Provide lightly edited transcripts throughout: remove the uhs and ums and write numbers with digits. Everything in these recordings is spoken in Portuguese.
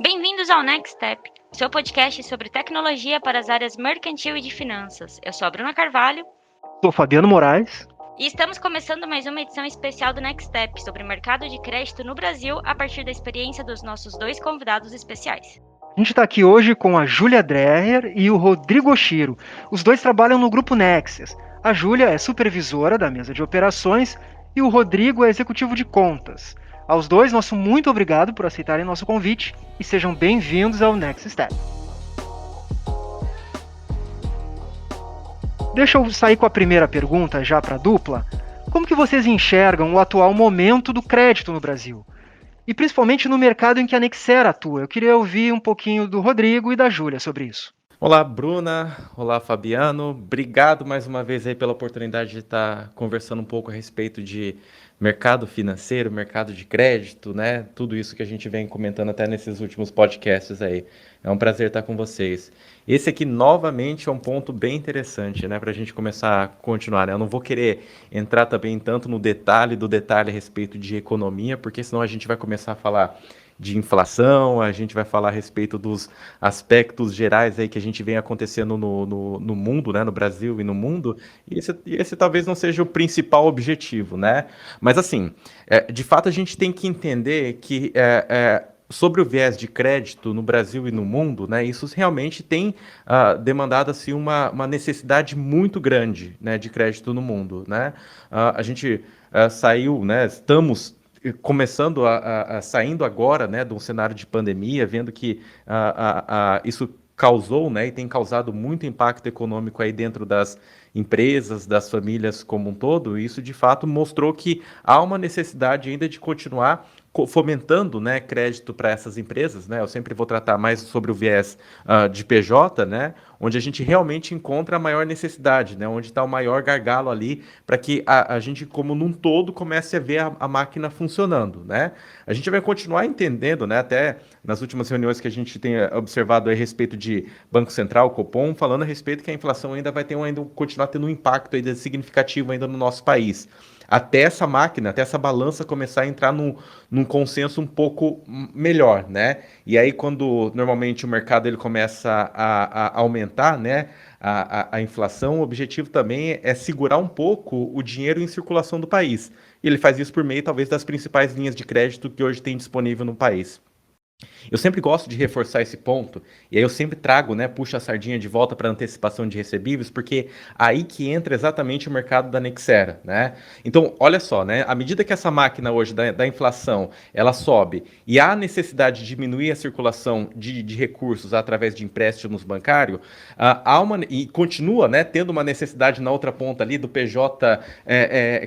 Bem-vindos ao Next Step, seu podcast sobre tecnologia para as áreas mercantil e de finanças. Eu sou a Bruna Carvalho. Sou Fabiano Moraes. E estamos começando mais uma edição especial do Next Step sobre o mercado de crédito no Brasil a partir da experiência dos nossos dois convidados especiais. A gente está aqui hoje com a Júlia Dreher e o Rodrigo Oshiro. Os dois trabalham no grupo Nexus. A Júlia é supervisora da mesa de operações e o Rodrigo é executivo de contas. Aos dois, nosso muito obrigado por aceitarem nosso convite e sejam bem-vindos ao Next Step. Deixa eu sair com a primeira pergunta já para a dupla. Como que vocês enxergam o atual momento do crédito no Brasil? E principalmente no mercado em que a Nexera atua. Eu queria ouvir um pouquinho do Rodrigo e da Júlia sobre isso. Olá, Bruna. Olá, Fabiano. Obrigado mais uma vez aí pela oportunidade de estar conversando um pouco a respeito de mercado financeiro, mercado de crédito, né? Tudo isso que a gente vem comentando até nesses últimos podcasts aí. É um prazer estar com vocês. Esse aqui, novamente, é um ponto bem interessante, né? Para a gente começar a continuar, né? Eu não vou querer entrar também tanto no detalhe do detalhe a respeito de economia, porque senão a gente vai começar a falar de inflação, a gente vai falar a respeito dos aspectos gerais aí que a gente vem acontecendo no mundo, né, no Brasil e no mundo, e esse talvez não seja o principal objetivo, né? Mas assim, de fato a gente tem que entender que sobre o viés de crédito no Brasil e no mundo, né, isso realmente tem demandado assim, uma necessidade muito grande, né, de crédito no mundo, né? A gente saiu, né, estamos começando saindo agora, né, de um cenário de pandemia, vendo que isso causou, né, e tem causado muito impacto econômico aí dentro das empresas, das famílias como um todo, e isso de fato mostrou que há uma necessidade ainda de continuar fomentando, né, crédito para essas empresas, né? Eu sempre vou tratar mais sobre o viés de PJ, né, onde a gente realmente encontra a maior necessidade, né, onde está o maior gargalo ali para que a gente, como num todo, comece a ver a máquina funcionando, né? A gente vai continuar entendendo, né, até nas últimas reuniões que a gente tem observado a respeito de Banco Central, Copom, falando a respeito que a inflação ainda vai ter continuar tendo um impacto ainda significativo ainda no nosso país. Até essa máquina, até essa balança começar a entrar num consenso um pouco melhor, né? E aí quando normalmente o mercado ele começa a aumentar, né, a inflação, o objetivo também é segurar um pouco o dinheiro em circulação do país. E ele faz isso por meio, talvez, das principais linhas de crédito que hoje tem disponível no país. Eu sempre gosto de reforçar esse ponto, e aí eu sempre trago, né, puxo a sardinha de volta para antecipação de recebíveis, porque aí que entra exatamente o mercado da Nexera, né? Então, olha só, né, à medida que essa máquina hoje da inflação, ela sobe, e há necessidade de diminuir a circulação de recursos através de empréstimos bancários, e continua, né, tendo uma necessidade na outra ponta ali do PJ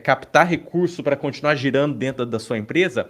captar recurso para continuar girando dentro da sua empresa,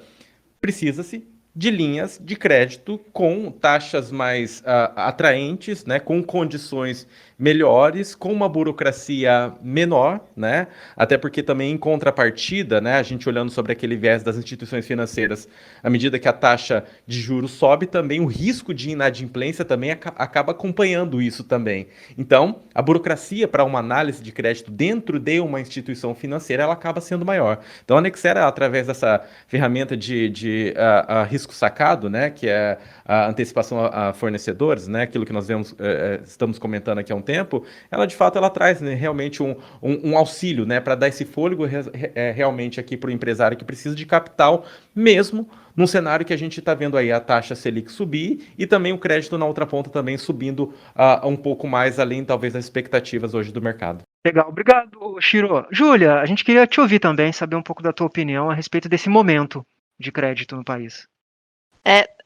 precisa-se de linhas de crédito com taxas mais atraentes, né, com condições melhores, com uma burocracia menor, né, até porque também em contrapartida, né, a gente olhando sobre aquele viés das instituições financeiras, à medida que a taxa de juros sobe, também o risco de inadimplência também acaba acompanhando isso também. Então, a burocracia para uma análise de crédito dentro de uma instituição financeira, ela acaba sendo maior. Então, a Nexera, através dessa ferramenta de risco sacado, né, que é a antecipação a fornecedores, né, aquilo que nós estamos comentando aqui há um tempo, ela de fato ela traz, né, realmente um auxílio, né, para dar esse fôlego realmente aqui para o empresário que precisa de capital, mesmo num cenário que a gente está vendo aí a taxa Selic subir e também o crédito na outra ponta também subindo um pouco mais além talvez das expectativas hoje do mercado. Legal, obrigado, Shiro. Júlia, a gente queria te ouvir também, saber um pouco da tua opinião a respeito desse momento de crédito no país.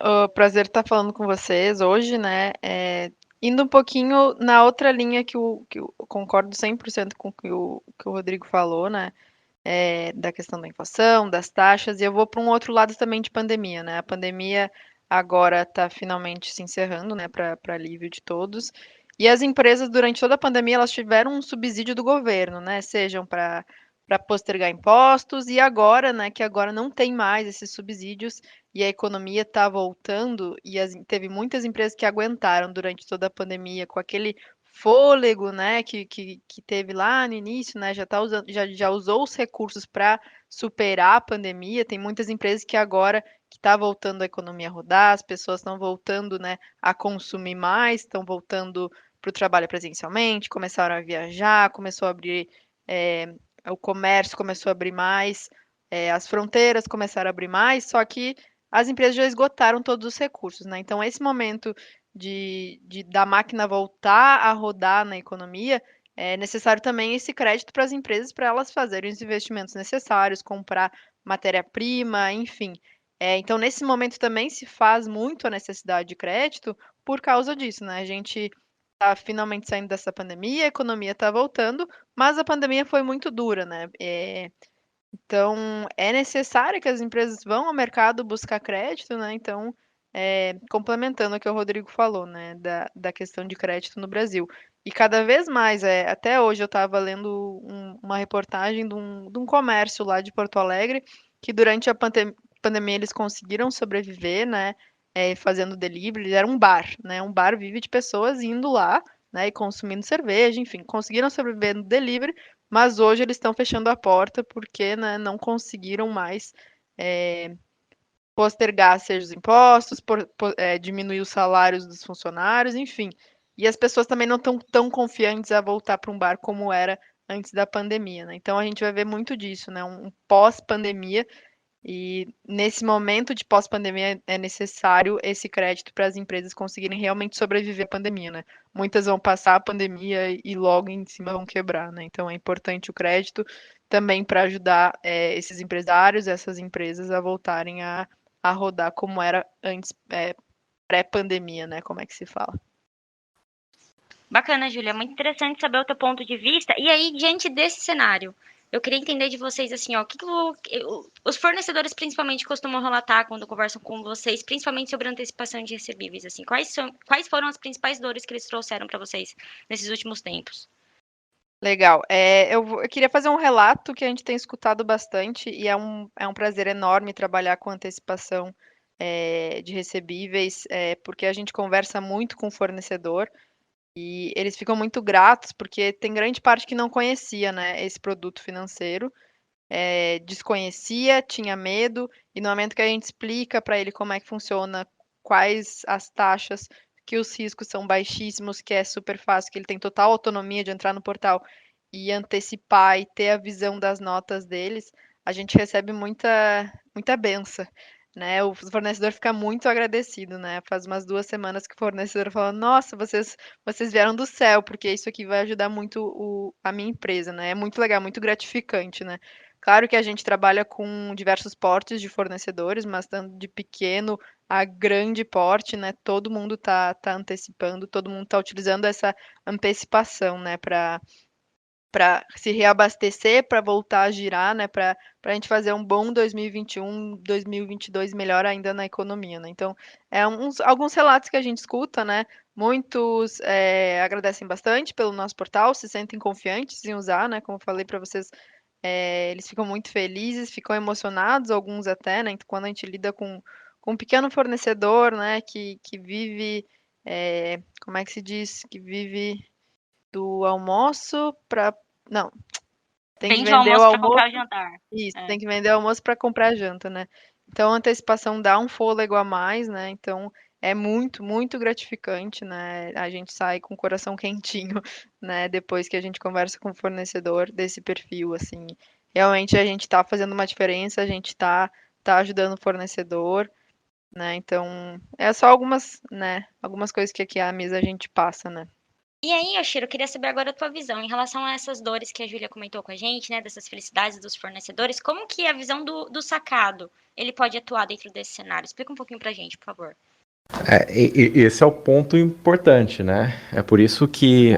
O prazer estar falando com vocês hoje, né? Indo um pouquinho na outra linha que eu concordo 100% com o que o Rodrigo falou, né? Da questão da inflação, das taxas, e eu vou para um outro lado também de pandemia, né? A pandemia agora está finalmente se encerrando, né? Para alívio de todos. E as empresas, durante toda a pandemia, elas tiveram um subsídio do governo, né? Sejam para postergar impostos, e agora, né? Que agora não tem mais esses subsídios e a economia está voltando, e teve muitas empresas que aguentaram durante toda a pandemia com aquele fôlego, né, que teve lá no início, né, já usou os recursos para superar a pandemia. Tem muitas empresas que agora está voltando a economia a rodar, as pessoas estão voltando, né, a consumir mais, estão voltando para o trabalho presencialmente, começaram a viajar, começou a abrir, o comércio começou a abrir mais, as fronteiras começaram a abrir mais, só que as empresas já esgotaram todos os recursos, né? Então, esse momento da máquina voltar a rodar na economia, é necessário também esse crédito para as empresas, para elas fazerem os investimentos necessários, comprar matéria-prima, enfim. Então, nesse momento também se faz muito a necessidade de crédito por causa disso, né? A gente está finalmente saindo dessa pandemia, a economia está voltando, mas a pandemia foi muito dura, né? Então, é necessário que as empresas vão ao mercado buscar crédito, né? Então, complementando o que o Rodrigo falou, né? Da questão de crédito no Brasil. E cada vez mais, até hoje eu estava lendo uma reportagem de um comércio lá de Porto Alegre, que durante a pandemia eles conseguiram sobreviver, né? Fazendo delivery, ele era um bar, né? Um bar vive de pessoas indo lá, né? E consumindo cerveja, enfim, conseguiram sobreviver no delivery, mas hoje eles estão fechando a porta porque, né, não conseguiram mais postergar, seja os impostos, diminuir os salários dos funcionários, enfim. E as pessoas também não estão tão confiantes a voltar para um bar como era antes da pandemia, né? Então a gente vai ver muito disso, né? Um pós-pandemia. E nesse momento de pós-pandemia é necessário esse crédito para as empresas conseguirem realmente sobreviver à pandemia, né? Muitas vão passar a pandemia e logo em cima vão quebrar, né? Então é importante o crédito também para ajudar esses empresários, essas empresas a voltarem a rodar como era antes, pré-pandemia, né? Como é que se fala? Bacana, Júlia. Muito interessante saber o teu ponto de vista. E aí, diante desse cenário, eu queria entender de vocês assim, ó, os fornecedores principalmente costumam relatar quando conversam com vocês, principalmente sobre antecipação de recebíveis, assim. Quais foram as principais dores que eles trouxeram para vocês nesses últimos tempos? Legal. Eu queria fazer um relato que a gente tem escutado bastante e é um prazer enorme trabalhar com antecipação de recebíveis, porque a gente conversa muito com o fornecedor e eles ficam muito gratos porque tem grande parte que não conhecia, né, esse produto financeiro, desconhecia, tinha medo, e no momento que a gente explica para ele como é que funciona, quais as taxas, que os riscos são baixíssimos, que é super fácil, que ele tem total autonomia de entrar no portal e antecipar e ter a visão das notas deles, a gente recebe muita benção, né? O fornecedor fica muito agradecido, né? Faz umas 2 semanas que o fornecedor falou: Nossa, vocês vieram do céu, porque isso aqui vai ajudar muito a minha empresa, né? É muito legal, muito gratificante, né? Claro que a gente trabalha com diversos portes de fornecedores, mas tanto de pequeno a grande porte, né? Todo mundo tá antecipando, todo mundo tá utilizando essa antecipação, né? Para se reabastecer, para voltar a girar, né? Para a gente fazer um bom 2021, 2022 melhor ainda na economia, né? Então, alguns relatos que a gente escuta, né? Muitos agradecem bastante pelo nosso portal, se sentem confiantes em usar, né? Como eu falei para vocês, eles ficam muito felizes, ficam emocionados, alguns até, né? Então, quando a gente lida com um pequeno fornecedor, né? Que vive, como é que se diz? Que vive do almoço para. Não, tem que Vende o vender o almoço para almoço. comprar o jantar. Isso, É. tem que vender o almoço para comprar janta, né? Então, a antecipação dá um fôlego a mais, né? Então, é muito, muito gratificante, né? A gente sai com o coração quentinho, né? Depois que a gente conversa com o fornecedor desse perfil, assim. Realmente a gente está fazendo uma diferença, a gente tá ajudando o fornecedor, né? Então, é só algumas coisas que aqui a mesa a gente passa, né? E aí, Yoshiro, eu queria saber agora a tua visão em relação a essas dores que a Júlia comentou com a gente, né, dessas felicidades dos fornecedores. Como que a visão do sacado, ele pode atuar dentro desse cenário? Explica um pouquinho pra gente, por favor. Esse é o ponto importante, né? É por isso que,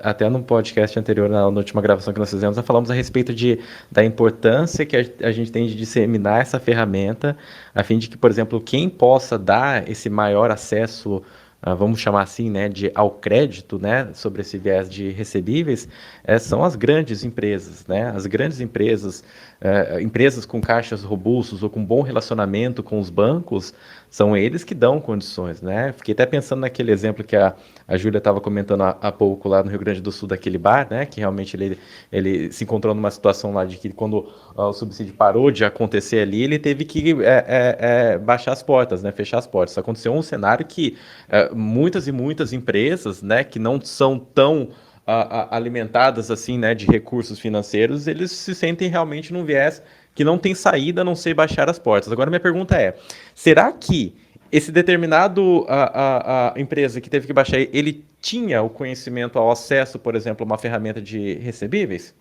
até no podcast anterior, na última gravação que nós fizemos, nós falamos a respeito da importância que a gente tem de disseminar essa ferramenta, a fim de que, por exemplo, quem possa dar esse maior acesso, vamos chamar assim, né, ao crédito, né, sobre esse viés de recebíveis, são as grandes empresas, né? As grandes empresas, empresas com caixas robustos ou com bom relacionamento com os bancos, são eles que dão condições, né? Fiquei até pensando naquele exemplo que a Júlia estava comentando há pouco lá no Rio Grande do Sul, daquele bar, né? Que realmente ele se encontrou numa situação lá de que quando o subsídio parou de acontecer ali, ele teve que baixar as portas, né? Fechar as portas. Aconteceu um cenário que muitas e muitas empresas, né? Que não são tão alimentadas assim, né? De recursos financeiros, eles se sentem realmente num viés que não tem saída a não ser baixar as portas. Agora, minha pergunta é, será que esse determinado a empresa que teve que baixar, ele tinha o conhecimento ao acesso, por exemplo, a uma ferramenta de recebíveis?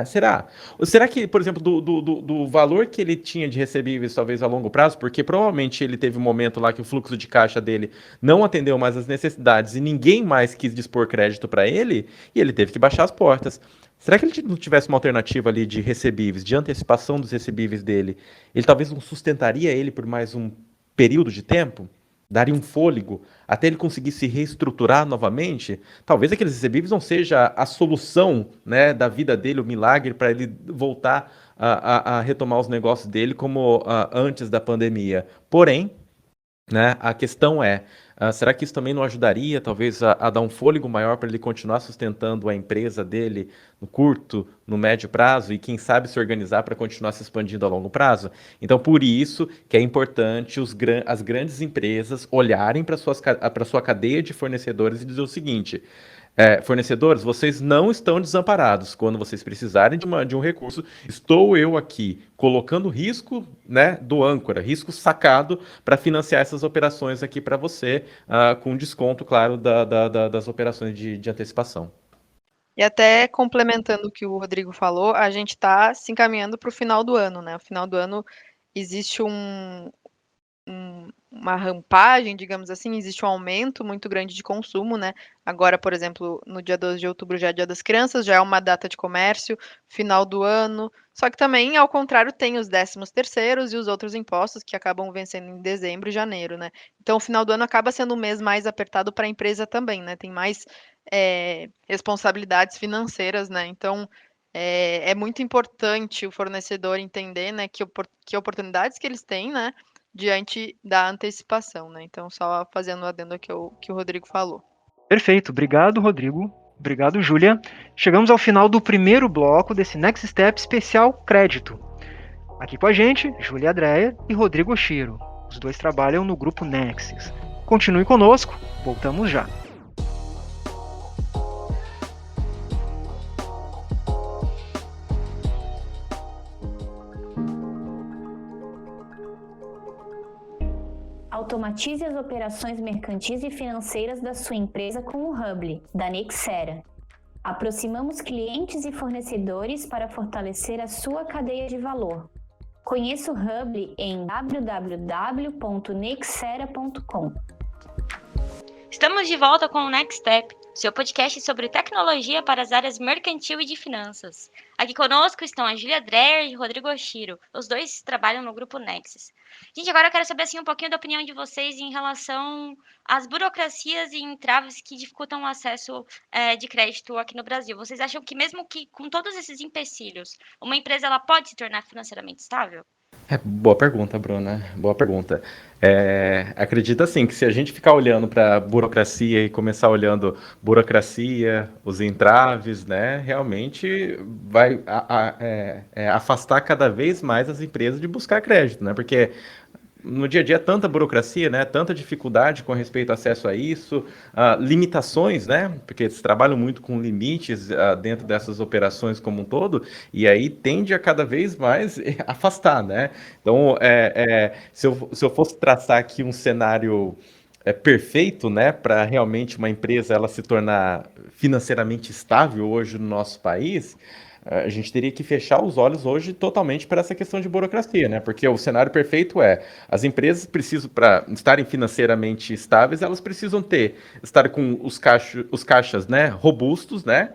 Será? Ou será que, por exemplo, do valor que ele tinha de recebíveis, talvez a longo prazo, porque provavelmente ele teve um momento lá que o fluxo de caixa dele não atendeu mais as necessidades e ninguém mais quis dispor crédito para ele, e ele teve que baixar as portas. Será que ele não tivesse uma alternativa ali de recebíveis, de antecipação dos recebíveis dele, ele talvez não sustentaria ele por mais um período de tempo? Daria um fôlego até ele conseguir se reestruturar novamente? Talvez aqueles recebíveis não seja a solução, né, da vida dele, o milagre para ele voltar a retomar os negócios dele como antes da pandemia. Porém, né, a questão é, será que isso também não ajudaria, talvez, a dar um fôlego maior para ele continuar sustentando a empresa dele no curto, no médio prazo e, quem sabe, se organizar para continuar se expandindo a longo prazo? Então, por isso que é importante as grandes empresas olharem para a sua cadeia de fornecedores e dizer o seguinte: fornecedores, vocês não estão desamparados. Quando vocês precisarem de um recurso, estou eu aqui colocando risco, né, do âncora, risco sacado para financiar essas operações aqui para você, com desconto, claro, das operações de antecipação. E até complementando o que o Rodrigo falou, a gente está se encaminhando para o final do ano, né? O final do ano existe uma rampagem, digamos assim, existe um aumento muito grande de consumo, né? Agora, por exemplo, no dia 12 de outubro já é Dia das Crianças, já é uma data de comércio, final do ano. Só que também, ao contrário, tem os 13º e os outros impostos que acabam vencendo em dezembro e janeiro, né? Então, o final do ano acaba sendo o mês mais apertado para a empresa também, né? Tem mais responsabilidades financeiras, né? Então, é muito importante o fornecedor entender, né, que oportunidades que eles têm, né, diante da antecipação, né? Então, só fazendo o adendo que o Rodrigo falou. Perfeito, obrigado, Rodrigo. Obrigado, Júlia. Chegamos ao final do primeiro bloco desse Next Step especial crédito. Aqui com a gente, Júlia Dreyer e Rodrigo Oshiro. Os dois trabalham no grupo Nexus. Continue conosco, voltamos já. Automatize as operações mercantis e financeiras da sua empresa com o Hubly, da Nexera. Aproximamos clientes e fornecedores para fortalecer a sua cadeia de valor. Conheça o Hubly em www.nexera.com. Estamos de volta com o Next Step, seu podcast sobre tecnologia para as áreas mercantil e de finanças. Aqui conosco estão a Júlia Dreyer e o Rodrigo Oshiro. Os dois trabalham no grupo Nexus. Gente, agora eu quero saber assim, um pouquinho da opinião de vocês em relação às burocracias e entraves que dificultam o acesso de crédito aqui no Brasil. Vocês acham que mesmo que com todos esses empecilhos, uma empresa ela pode se tornar financeiramente estável? Boa pergunta, Bruna. Boa pergunta. Acredito assim que se a gente ficar olhando para a burocracia e começar olhando burocracia, os entraves, né, realmente vai afastar cada vez mais as empresas de buscar crédito, né? Porque no dia a dia tanta burocracia, né? Tanta dificuldade com respeito ao acesso a isso, limitações, né? Porque eles trabalham muito com limites dentro dessas operações como um todo, e aí tende a cada vez mais afastar, né? Então, se eu fosse traçar aqui um cenário perfeito, né, para realmente uma empresa ela se tornar financeiramente estável hoje no nosso país, a gente teria que fechar os olhos hoje totalmente para essa questão de burocracia, né? Porque o cenário perfeito as empresas precisam, para estarem financeiramente estáveis, elas precisam estar com os caixas, né, robustos, né?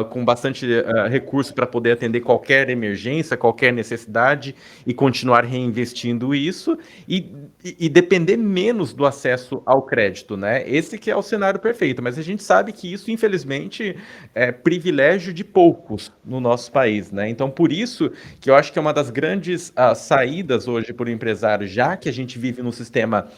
com bastante recurso para poder atender qualquer emergência, qualquer necessidade e continuar reinvestindo isso e depender menos do acesso ao crédito, né? Esse que é o cenário perfeito, mas a gente sabe que isso, infelizmente, é privilégio de poucos no nosso país, né? Então, por isso que eu acho que é uma das grandes saídas hoje para o empresário, já que a gente vive num sistema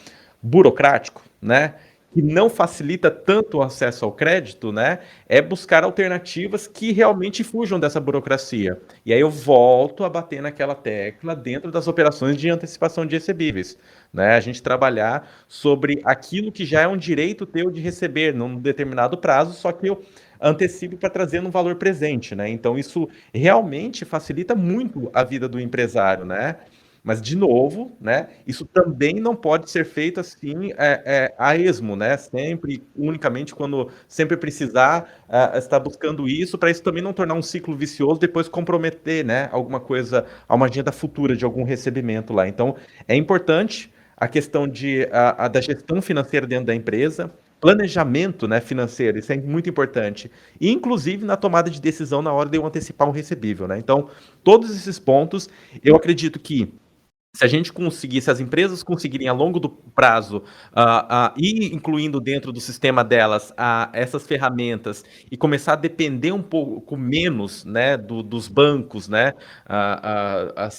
burocrático, né? Que não facilita tanto o acesso ao crédito, né? É buscar alternativas que realmente fujam dessa burocracia. E aí eu volto a bater naquela tecla dentro das operações de antecipação de recebíveis, né? A gente trabalhar sobre aquilo que já é um direito teu de receber num determinado prazo, só que eu antecipo para trazer no valor presente, né? Então isso realmente facilita muito a vida do empresário, né? Mas, de novo, né, isso também não pode ser feito assim a esmo, né? Sempre, unicamente, quando sempre precisar estar buscando isso, para isso também não tornar um ciclo vicioso, depois comprometer, né, alguma coisa, a uma agenda futura de algum recebimento lá. Então, é importante a questão da gestão financeira dentro da empresa, planejamento, né, financeiro, isso é muito importante. E, inclusive, na tomada de decisão na hora de eu antecipar um recebível, né? Então, todos esses pontos, eu acredito que se a gente conseguir, se as empresas conseguirem a longo do prazo, ir incluindo dentro do sistema delas essas ferramentas e começar a depender um pouco menos, né, dos bancos, né,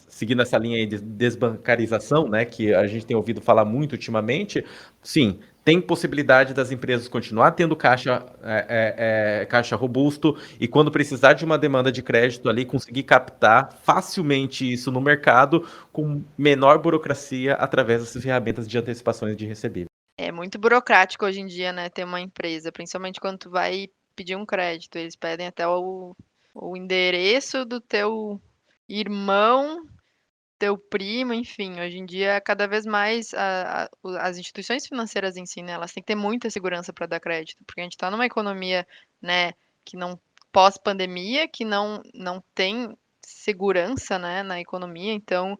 seguindo essa linha aí de desbancarização, né, que a gente tem ouvido falar muito ultimamente, sim, tem possibilidade das empresas continuar tendo caixa robusto e quando precisar de uma demanda de crédito ali, conseguir captar facilmente isso no mercado com menor burocracia através dessas ferramentas de antecipações de recebível. É muito burocrático hoje em dia, né, ter uma empresa, principalmente quando tu vai pedir um crédito. Eles pedem até o endereço do teu irmão, teu primo, enfim. Hoje em dia, cada vez mais as instituições financeiras em si, né, elas têm que ter muita segurança para dar crédito, porque a gente está numa economia, né, que não pós-pandemia, que não tem segurança, né, na economia. Então,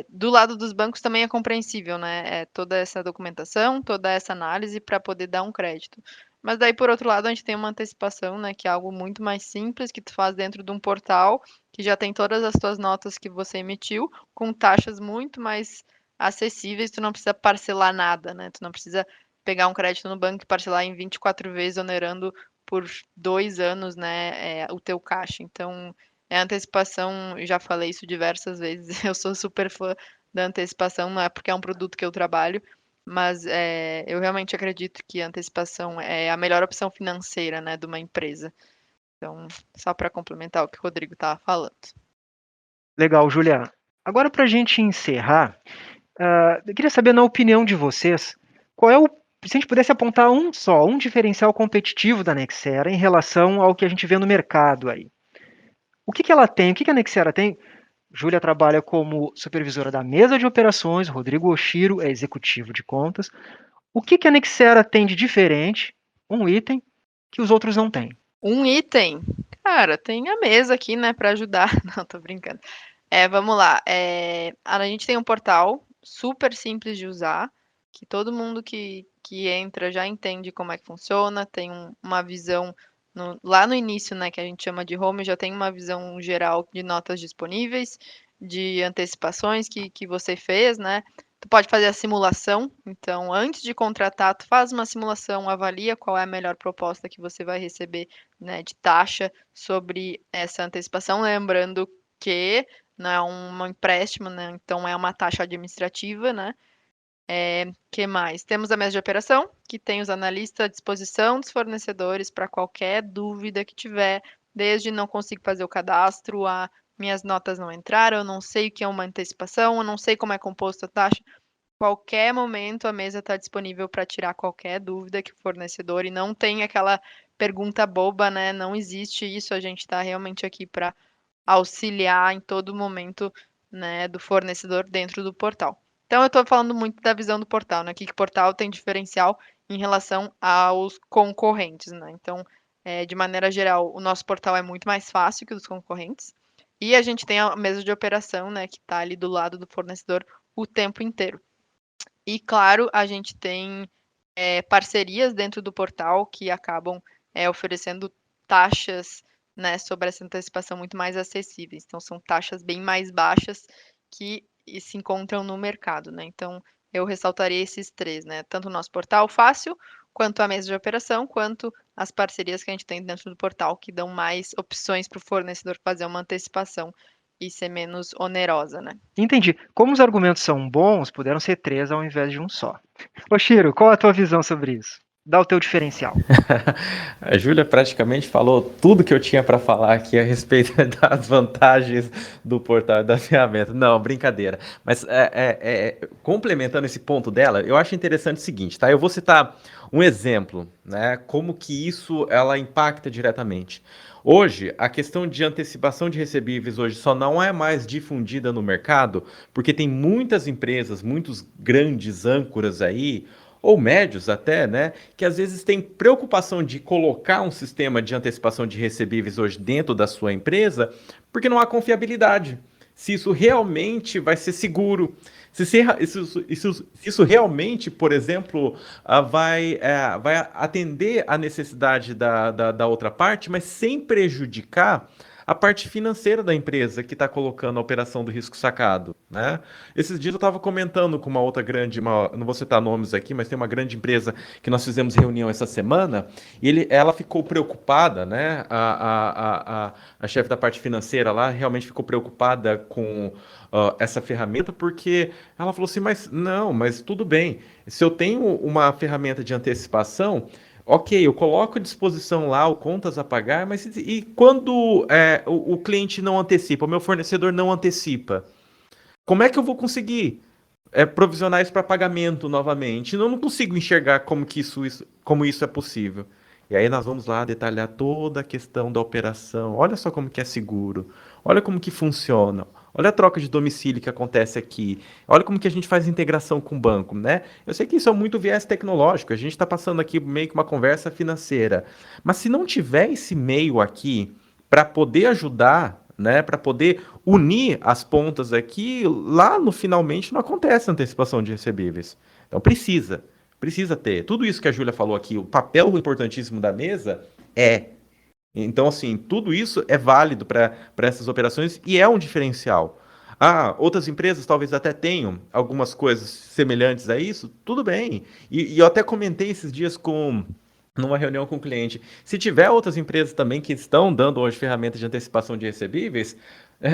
do lado dos bancos também é compreensível, né, toda essa documentação, toda essa análise para poder dar um crédito. Mas daí, por outro lado, a gente tem uma antecipação, né, que é algo muito mais simples, que tu faz dentro de um portal, que já tem todas as tuas notas que você emitiu, com taxas muito mais acessíveis, tu não precisa parcelar nada, né? Tu não precisa pegar um crédito no banco e parcelar em 24 vezes, onerando por 2 anos, né, o teu caixa. Então, antecipação, já falei isso diversas vezes, eu sou super fã da antecipação, não é porque é um produto que eu trabalho, mas eu realmente acredito que a antecipação é a melhor opção financeira, né, de uma empresa. Então, só para complementar o que o Rodrigo estava falando. Legal, Julia. Agora, para a gente encerrar, eu queria saber, na opinião de vocês, qual é se a gente pudesse apontar um diferencial competitivo da Nexera em relação ao que a gente vê no mercado aí. O que ela tem? O que a Nexera tem? Júlia trabalha como supervisora da mesa de operações, Rodrigo Oshiro é executivo de contas. O que a Nexera tem de diferente, um item, que os outros não têm? Um item? Cara, tem a mesa aqui, né, para ajudar. Não, tô brincando. Vamos lá. A gente tem um portal super simples de usar, que todo mundo que entra já entende como é que funciona, tem uma visão lá no início, né, que a gente chama de home, já tem uma visão geral de notas disponíveis, de antecipações que você fez, né? Tu pode fazer a simulação, então antes de contratar, tu faz uma simulação, avalia qual é a melhor proposta que você vai receber, né, de taxa sobre essa antecipação, lembrando que não é um empréstimo, né? Então é uma taxa administrativa, né? Que mais? Temos a mesa de operação, que tem os analistas à disposição dos fornecedores para qualquer dúvida que tiver, desde não consigo fazer o cadastro, a minhas notas não entraram, eu não sei o que é uma antecipação, eu não sei como é composta a taxa. Qualquer momento a mesa está disponível para tirar qualquer dúvida que o fornecedor e não tem aquela pergunta boba, né? Não existe isso, a gente está realmente aqui para auxiliar em todo momento, né, do fornecedor dentro do portal. Então, eu estou falando muito da visão do portal, né? Que o portal tem diferencial em relação aos concorrentes, né? Então, de maneira geral, o nosso portal é muito mais fácil que o dos concorrentes. E a gente tem a mesa de operação, né, que está ali do lado do fornecedor o tempo inteiro. E, claro, a gente tem parcerias dentro do portal que acabam oferecendo taxas, né, sobre essa antecipação muito mais acessíveis. Então, são taxas bem mais baixas que se encontram no mercado, né? Então, eu ressaltaria esses três, né? Tanto o nosso portal fácil, quanto a mesa de operação, quanto as parcerias que a gente tem dentro do portal, que dão mais opções para o fornecedor fazer uma antecipação e ser menos onerosa, né? Entendi. Como os argumentos são bons, puderam ser 3 ao invés de um só. Ô, Chiro, qual a tua visão sobre isso? Dá o teu diferencial. A Júlia praticamente falou tudo que eu tinha para falar aqui a respeito das vantagens do portal e da ferramenta. Não, brincadeira. Mas complementando esse ponto dela, eu acho interessante o seguinte, tá? Eu vou citar um exemplo, né? Como que isso ela impacta diretamente. Hoje, a questão de antecipação de recebíveis hoje só não é mais difundida no mercado, porque tem muitas empresas, muitos grandes âncoras aí, ou médios até, né, que às vezes tem preocupação de colocar um sistema de antecipação de recebíveis hoje dentro da sua empresa, porque não há confiabilidade. Se isso realmente vai ser seguro, se isso realmente, por exemplo, vai atender a necessidade da outra parte, mas sem prejudicar a parte financeira da empresa que está colocando a operação do risco sacado, né? Esses dias eu estava comentando com uma outra grande, não vou citar nomes aqui, mas tem uma grande empresa que nós fizemos reunião essa semana e ela ficou preocupada, né? A chefe da parte financeira lá realmente ficou preocupada com essa ferramenta porque ela falou assim, mas tudo bem, se eu tenho uma ferramenta de antecipação, ok, eu coloco à disposição lá o contas a pagar, mas e quando o cliente não antecipa, o meu fornecedor não antecipa? Como é que eu vou conseguir provisionar isso para pagamento novamente? Eu não consigo enxergar como isso é possível. E aí nós vamos lá detalhar toda a questão da operação. Olha só como que é seguro. Olha como que funciona. Olha a troca de domicílio que acontece aqui. Olha como que a gente faz integração com o banco, né? Eu sei que isso é muito viés tecnológico. A gente está passando aqui meio que uma conversa financeira. Mas se não tiver esse meio aqui para poder ajudar, né? Para poder unir as pontas aqui, lá no finalmente não acontece antecipação de recebíveis. Então precisa ter. Tudo isso que a Júlia falou aqui, o papel importantíssimo da mesa Então, assim, tudo isso é válido para essas operações e é um diferencial. Outras empresas talvez até tenham algumas coisas semelhantes a isso, tudo bem. E eu até comentei esses dias numa reunião com o cliente. Se tiver outras empresas também que estão dando hoje ferramentas de antecipação de recebíveis,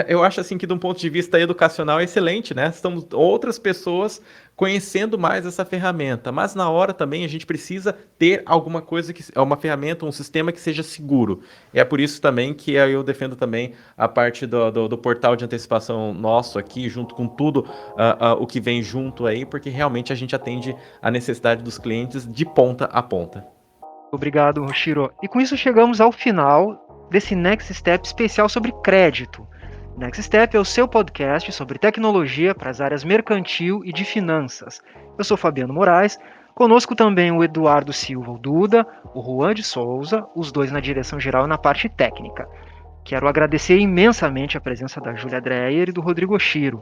eu acho assim que de um ponto de vista educacional é excelente, né? Estamos outras pessoas conhecendo mais essa ferramenta, mas na hora também a gente precisa ter alguma coisa uma ferramenta, um sistema que seja seguro. E é por isso também que eu defendo também a parte do portal de antecipação nosso aqui, junto com tudo o que vem junto aí, porque realmente a gente atende a necessidade dos clientes de ponta a ponta. Obrigado, Shiro. E com isso chegamos ao final desse Next Step especial sobre crédito. Next Step é o seu podcast sobre tecnologia para as áreas mercantil e de finanças. Eu sou Fabiano Moraes, conosco também o Eduardo Silva, o Duda, o Juan de Souza, os dois na direção geral e na parte técnica. Quero agradecer imensamente a presença da Júlia Dreyer e do Rodrigo Shiro.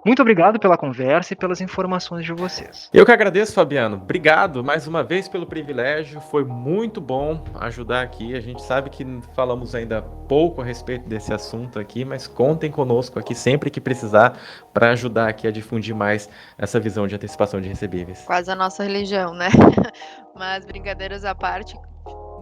Muito obrigado pela conversa e pelas informações de vocês. Eu que agradeço, Fabiano. Obrigado mais uma vez pelo privilégio. Foi muito bom ajudar aqui. A gente sabe que falamos ainda pouco a respeito desse assunto aqui, mas contem conosco aqui sempre que precisar para ajudar aqui a difundir mais essa visão de antecipação de recebíveis. Quase a nossa religião, né? Mas brincadeiras à parte,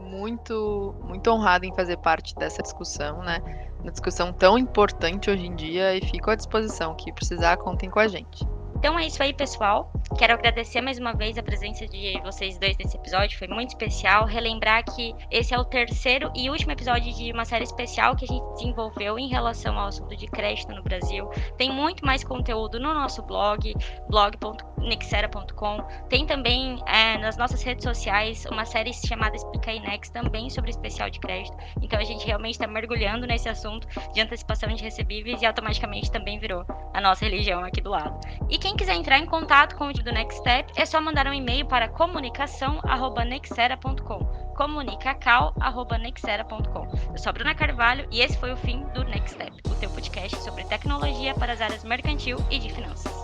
muito, muito honrado em fazer parte dessa discussão, né? Uma discussão tão importante hoje em dia, e fico à disposição. Que precisar, contem com a gente. Então é isso aí, pessoal. Quero agradecer mais uma vez a presença de vocês dois nesse episódio, foi muito especial. Relembrar que esse é o terceiro e último episódio de uma série especial que a gente desenvolveu em relação ao assunto de crédito no Brasil. Tem muito mais conteúdo no nosso blog, blog.nexera.com. Tem também nas nossas redes sociais uma série chamada Explica aí Next, também sobre especial de crédito. Então a gente realmente está mergulhando nesse assunto de antecipação de recebíveis e automaticamente também virou a nossa religião aqui do lado. E quem quiser entrar em contato com o time do Next Step, é só mandar um e-mail para comunicação@nexera.com. comunicacal@nexera.com. Eu sou a Bruna Carvalho e esse foi o fim do Next Step, o teu podcast sobre tecnologia para as áreas mercantil e de finanças.